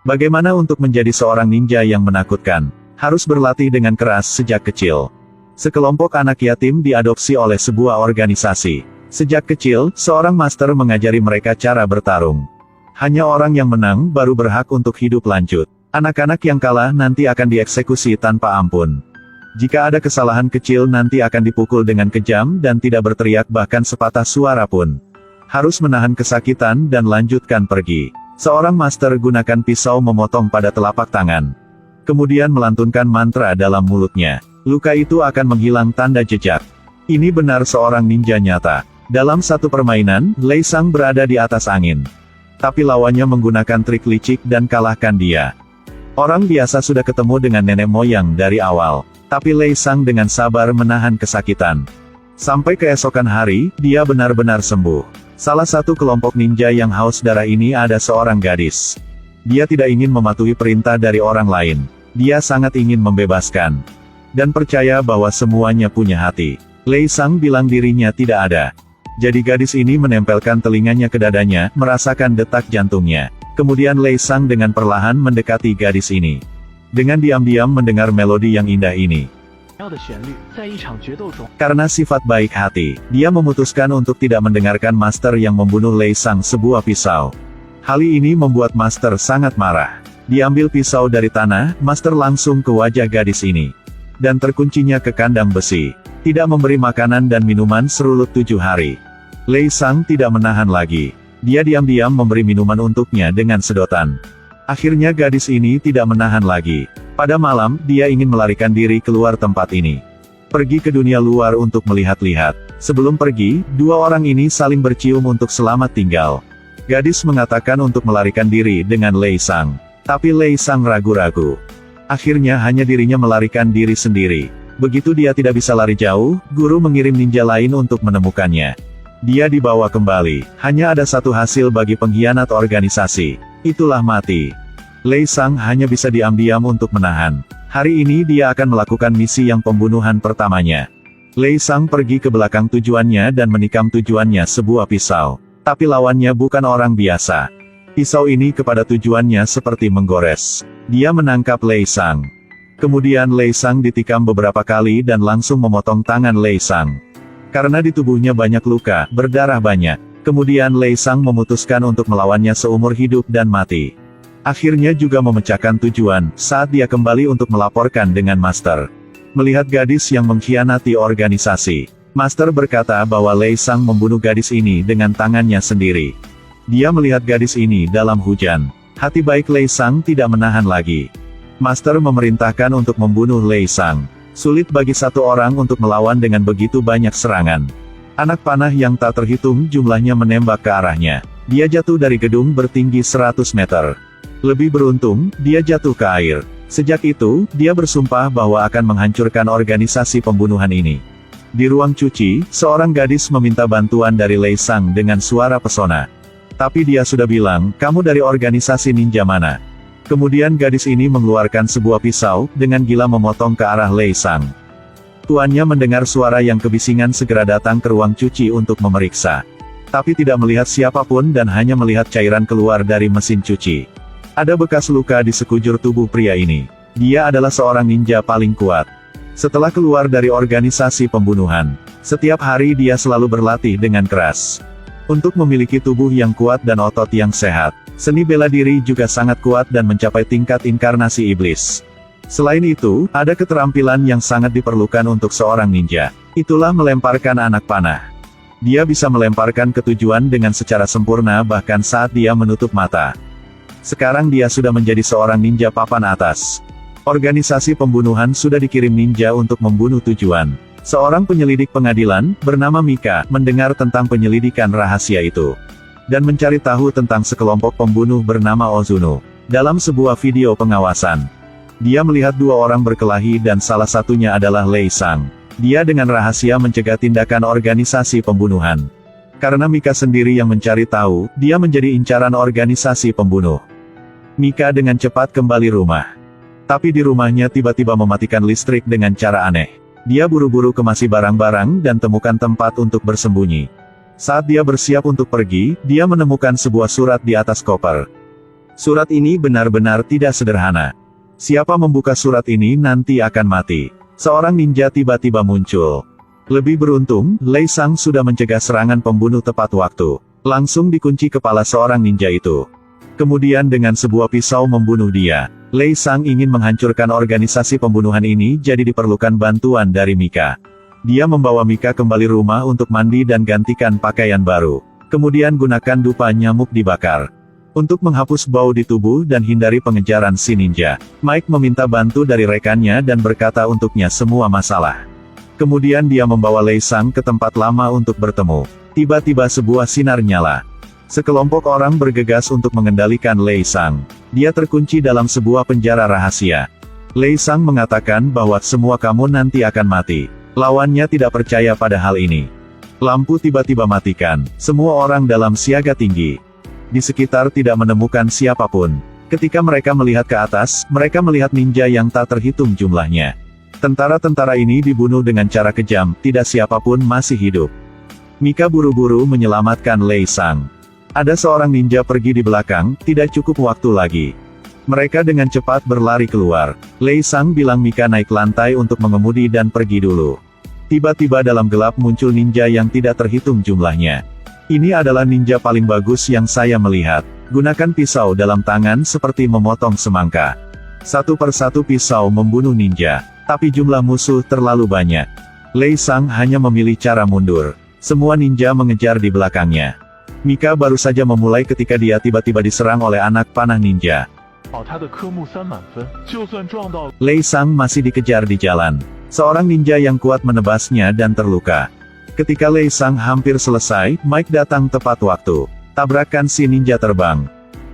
Bagaimana untuk menjadi seorang ninja yang menakutkan? Harus berlatih dengan keras sejak kecil. Sekelompok anak yatim diadopsi oleh sebuah organisasi. Sejak kecil, seorang master mengajari mereka cara bertarung. Hanya orang yang menang baru berhak untuk hidup lanjut. Anak-anak yang kalah nanti akan dieksekusi tanpa ampun. Jika ada kesalahan kecil nanti akan dipukul dengan kejam dan tidak berteriak bahkan sepatah suara pun. Harus menahan kesakitan dan lanjutkan pergi. Seorang master gunakan pisau memotong pada telapak tangan. Kemudian melantunkan mantra dalam mulutnya. Luka itu akan menghilang tanda jejak. Ini benar seorang ninja nyata. Dalam satu permainan, Lei Sang berada di atas angin. Tapi lawannya menggunakan trik licik dan kalahkan dia. Orang biasa sudah ketemu dengan nenek moyang dari awal. Tapi Lei Sang dengan sabar menahan kesakitan. Sampai keesokan hari, dia benar-benar sembuh. Salah satu kelompok ninja yang haus darah ini ada seorang gadis. Dia tidak ingin mematuhi perintah dari orang lain. Dia sangat ingin membebaskan. Dan percaya bahwa semuanya punya hati. Lei Sang bilang dirinya tidak ada. Jadi gadis ini menempelkan telinganya ke dadanya, merasakan detak jantungnya. Kemudian Lei Sang dengan perlahan mendekati gadis ini. Dengan diam-diam mendengar melodi yang indah ini. Karena sifat baik hati, dia memutuskan untuk tidak mendengarkan master yang membunuh Lei Sang sebuah pisau. Hal ini membuat master sangat marah. Diambil pisau dari tanah, master langsung ke wajah gadis ini. Dan terkuncinya ke kandang besi. Tidak memberi makanan dan minuman serulut 7 hari. Lei Sang tidak menahan lagi. Dia diam-diam memberi minuman untuknya dengan sedotan. Akhirnya gadis ini tidak menahan lagi. Pada malam, dia ingin melarikan diri keluar tempat ini. Pergi ke dunia luar untuk melihat-lihat. Sebelum pergi, dua orang ini saling bercium untuk selamat tinggal. Gadis mengatakan untuk melarikan diri dengan Lei Sang. Tapi Lei Sang ragu-ragu. Akhirnya hanya dirinya melarikan diri sendiri. Begitu dia tidak bisa lari jauh, guru mengirim ninja lain untuk menemukannya. Dia dibawa kembali. Hanya ada satu hasil bagi pengkhianat organisasi. Itulah mati. Lei Sang hanya bisa diam-diam untuk menahan. Hari ini dia akan melakukan misi yang pembunuhan pertamanya. Lei Sang pergi ke belakang tujuannya dan menikam tujuannya sebuah pisau. Tapi lawannya bukan orang biasa. Pisau ini kepada tujuannya seperti menggores. Dia menangkap Lei Sang. Kemudian Lei Sang ditikam beberapa kali dan langsung memotong tangan Lei Sang. Karena di tubuhnya banyak luka, berdarah banyak. Kemudian Lei Sang memutuskan untuk melawannya seumur hidup dan mati. Akhirnya juga memecahkan tujuan, saat dia kembali untuk melaporkan dengan Master. Melihat gadis yang mengkhianati organisasi, Master berkata bahwa Lei Sang membunuh gadis ini dengan tangannya sendiri. Dia melihat gadis ini dalam hujan. Hati baik Lei Sang tidak menahan lagi. Master memerintahkan untuk membunuh Lei Sang. Sulit bagi satu orang untuk melawan dengan begitu banyak serangan. Anak panah yang tak terhitung jumlahnya menembak ke arahnya. Dia jatuh dari gedung bertinggi 100 meter. Lebih beruntung, dia jatuh ke air. Sejak itu, dia bersumpah bahwa akan menghancurkan organisasi pembunuhan ini. Di ruang cuci, seorang gadis meminta bantuan dari Lei Sang dengan suara pesona. Tapi dia sudah bilang, kamu dari organisasi ninja mana? Kemudian gadis ini mengeluarkan sebuah pisau, dengan gila memotong ke arah Lei Sang. Tuannya mendengar suara yang kebisingan segera datang ke ruang cuci untuk memeriksa. Tapi tidak melihat siapapun dan hanya melihat cairan keluar dari mesin cuci. Ada bekas luka di sekujur tubuh pria ini. Dia adalah seorang ninja paling kuat. Setelah keluar dari organisasi pembunuhan, setiap hari dia selalu berlatih dengan keras. Untuk memiliki tubuh yang kuat dan otot yang sehat, seni bela diri juga sangat kuat dan mencapai tingkat inkarnasi iblis. Selain itu, ada keterampilan yang sangat diperlukan untuk seorang ninja. Itulah melemparkan anak panah. Dia bisa melemparkan ke tujuan dengan secara sempurna bahkan saat dia menutup mata. Sekarang dia sudah menjadi seorang ninja papan atas. Organisasi pembunuhan sudah dikirim ninja untuk membunuh tujuan. Seorang penyelidik pengadilan, bernama Mika, mendengar tentang penyelidikan rahasia itu. Dan mencari tahu tentang sekelompok pembunuh bernama Ozuno. Dalam sebuah video pengawasan, dia melihat dua orang berkelahi dan salah satunya adalah Lei Sang. Dia dengan rahasia mencegah tindakan organisasi pembunuhan. Karena Mika sendiri yang mencari tahu, dia menjadi incaran organisasi pembunuh. Mika dengan cepat kembali rumah. Tapi di rumahnya tiba-tiba mematikan listrik dengan cara aneh. Dia buru-buru kemasi barang-barang dan temukan tempat untuk bersembunyi. Saat dia bersiap untuk pergi, dia menemukan sebuah surat di atas koper. Surat ini benar-benar tidak sederhana. Siapa membuka surat ini nanti akan mati. Seorang ninja tiba-tiba muncul. Lebih beruntung, Lei Sang sudah mencegah serangan pembunuh tepat waktu. Langsung dikunci kepala seorang ninja itu. Kemudian dengan sebuah pisau membunuh dia. Lei Sang ingin menghancurkan organisasi pembunuhan ini, jadi diperlukan bantuan dari Mika. Dia membawa Mika kembali rumah untuk mandi dan gantikan pakaian baru. Kemudian gunakan dupa nyamuk dibakar. Untuk menghapus bau di tubuh dan hindari pengejaran si ninja, Mike meminta bantu dari rekannya dan berkata untuknya semua masalah. Kemudian dia membawa Lei Sang ke tempat lama untuk bertemu. Tiba-tiba sebuah sinar nyala. Sekelompok orang bergegas untuk mengendalikan Lei Sang. Dia terkunci dalam sebuah penjara rahasia. Lei Sang mengatakan bahwa semua kamu nanti akan mati. Lawannya tidak percaya pada hal ini. Lampu tiba-tiba matikan. Semua orang dalam siaga tinggi. Di sekitar tidak menemukan siapapun. Ketika mereka melihat ke atas, mereka melihat ninja yang tak terhitung jumlahnya. Tentara-tentara ini dibunuh dengan cara kejam, tidak siapapun masih hidup. Mika buru-buru menyelamatkan Lei Sang. Ada seorang ninja pergi di belakang, tidak cukup waktu lagi. Mereka dengan cepat berlari keluar. Lei Sang bilang Mika naik lantai untuk mengemudi dan pergi dulu. Tiba-tiba dalam gelap muncul ninja yang tidak terhitung jumlahnya. Ini adalah ninja paling bagus yang saya melihat. Gunakan pisau dalam tangan seperti memotong semangka. Satu persatu pisau membunuh ninja. Tapi jumlah musuh terlalu banyak. Lei Sang hanya memilih cara mundur. Semua ninja mengejar di belakangnya. Mika baru saja memulai ketika dia tiba-tiba diserang oleh anak panah ninja. Lei Sang masih dikejar di jalan. Seorang ninja yang kuat menebasnya dan terluka. Ketika Lei Sang hampir selesai, Mike datang tepat waktu. Tabrakan si ninja terbang.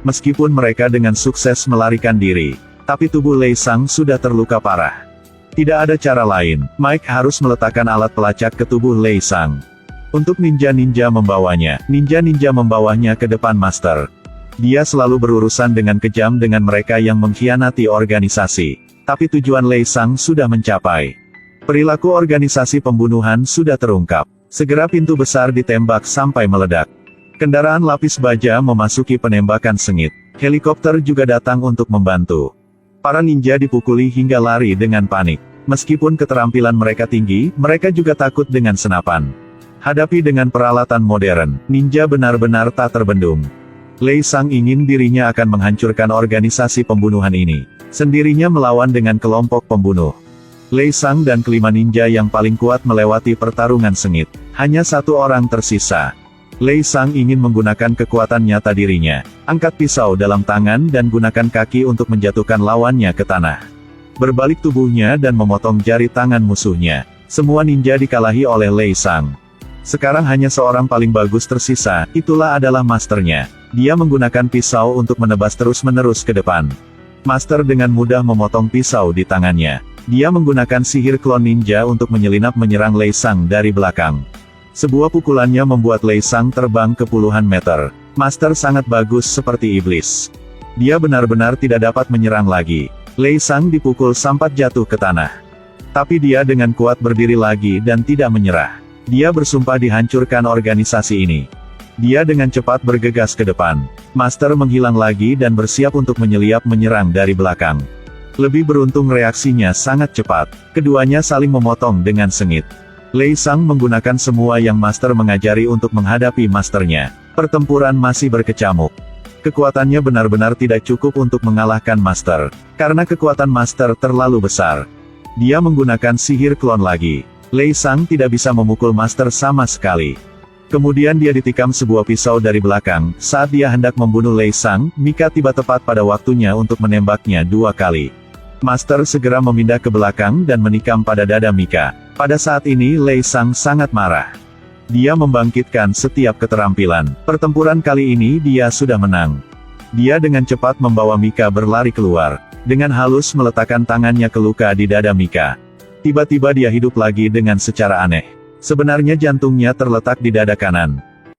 Meskipun mereka dengan sukses melarikan diri, tapi tubuh Lei Sang sudah terluka parah. Tidak ada cara lain, Mike harus meletakkan alat pelacak ke tubuh Lei Sang. Untuk ninja-ninja membawanya, ninja-ninja membawanya ke depan Master. Dia selalu berurusan dengan kejam dengan mereka yang mengkhianati organisasi. Tapi tujuan Lei Sang sudah mencapai. Perilaku organisasi pembunuhan sudah terungkap. Segera pintu besar ditembak sampai meledak. Kendaraan lapis baja memasuki penembakan sengit. Helikopter juga datang untuk membantu. Para ninja dipukuli hingga lari dengan panik. Meskipun keterampilan mereka tinggi, mereka juga takut dengan senapan. Hadapi dengan peralatan modern, ninja benar-benar tak terbendung. Lei Sang ingin dirinya akan menghancurkan organisasi pembunuhan ini. Sendirinya melawan dengan kelompok pembunuh. Lei Sang dan kelima ninja yang paling kuat melewati pertarungan sengit. Hanya satu orang tersisa. Lei Sang ingin menggunakan kekuatan nyata dirinya. Angkat pisau dalam tangan dan gunakan kaki untuk menjatuhkan lawannya ke tanah. Berbalik tubuhnya dan memotong jari tangan musuhnya. Semua ninja dikalahi oleh Lei Sang. Sekarang hanya seorang paling bagus tersisa, itulah adalah masternya. Dia menggunakan pisau untuk menebas terus-menerus ke depan. Master dengan mudah memotong pisau di tangannya. Dia menggunakan sihir klon ninja untuk menyelinap menyerang Lei Sang dari belakang. Sebuah pukulannya membuat Lei Sang terbang ke puluhan meter. Master sangat bagus seperti iblis. Dia benar-benar tidak dapat menyerang lagi. Lei Sang dipukul sampai jatuh ke tanah. Tapi dia dengan kuat berdiri lagi dan tidak menyerah. Dia bersumpah dihancurkan organisasi ini. Dia dengan cepat bergegas ke depan. Master menghilang lagi dan bersiap untuk menyerang dari belakang. Lebih beruntung reaksinya sangat cepat. Keduanya saling memotong dengan sengit. Lei Sang menggunakan semua yang Master mengajari untuk menghadapi Masternya. Pertempuran masih berkecamuk. Kekuatannya benar-benar tidak cukup untuk mengalahkan Master. Karena kekuatan Master terlalu besar. Dia menggunakan sihir klon lagi. Lei Sang tidak bisa memukul Master sama sekali. Kemudian dia ditikam sebuah pisau dari belakang. Saat dia hendak membunuh Lei Sang, Mika tiba tepat pada waktunya untuk menembaknya 2 kali. Master segera memindah ke belakang dan menikam pada dada Mika. Pada saat ini Lei Sang sangat marah. Dia membangkitkan setiap keterampilan. Pertempuran kali ini dia sudah menang. Dia dengan cepat membawa Mika berlari keluar. Dengan halus meletakkan tangannya ke luka di dada Mika. Tiba-tiba dia hidup lagi dengan secara aneh. Sebenarnya jantungnya terletak di dada kanan.